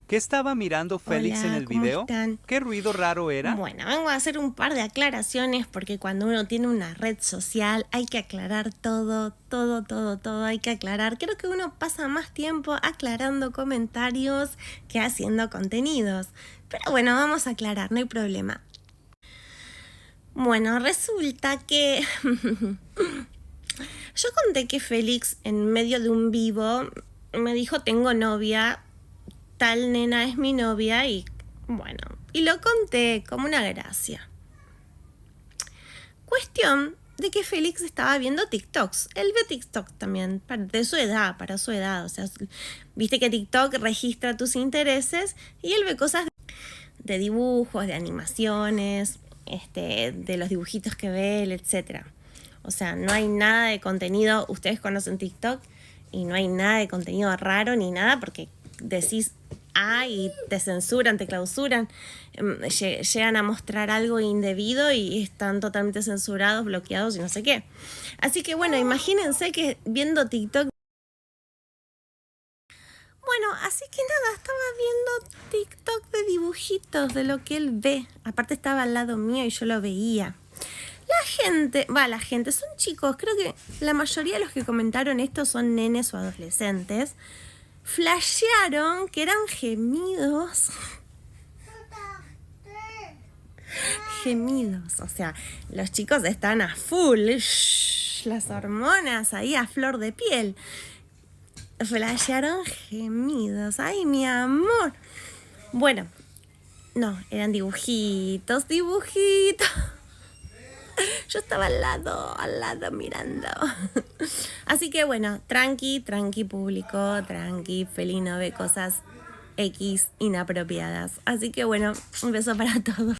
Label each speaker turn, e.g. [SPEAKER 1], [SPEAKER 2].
[SPEAKER 1] ¿Qué estaba mirando Félix en
[SPEAKER 2] Hola,
[SPEAKER 1] el
[SPEAKER 2] ¿cómo
[SPEAKER 1] video?
[SPEAKER 2] están?
[SPEAKER 1] ¿Qué ruido raro era?
[SPEAKER 2] Bueno, vengo a hacer un par de aclaraciones porque cuando uno tiene una red social hay que aclarar todo, todo, todo, todo, hay que aclarar. Creo que uno pasa más tiempo aclarando comentarios que haciendo contenidos. Pero bueno, vamos a aclarar, no hay problema. Bueno, resulta que yo conté que Félix en medio de un vivo me dijo tengo novia, tal nena es mi novia y bueno, y lo conté como una gracia. Cuestión de que Félix estaba viendo TikToks. Él ve TikTok también, de su edad, para su edad. O sea, viste que TikTok registra tus intereses y él ve cosas de dibujos, de animaciones, de los dibujitos que ve él, etc. O sea, no hay nada de contenido. Ustedes conocen TikTok y no hay nada de contenido raro ni nada porque decís y te censuran, te clausuran, llegan a mostrar algo indebido y están totalmente censurados, bloqueados y no sé qué. Así que bueno, imagínense que viendo TikTok. Bueno, así que nada, estaba viendo TikTok de dibujitos, de lo que él ve. Aparte estaba al lado mío y yo lo veía. La gente, son chicos, creo que la mayoría de los que comentaron esto son nenes o adolescentes. Flashearon que eran gemidos. Gemidos, o sea, los chicos están a full, las hormonas ahí a flor de piel. Flashearon gemidos, ay mi amor. Bueno, no, eran dibujitos, dibujitos. Yo estaba al lado mirando. Así que bueno, tranqui, tranqui público, tranqui, Feli no ve cosas X inapropiadas. Así que bueno, un beso para todos.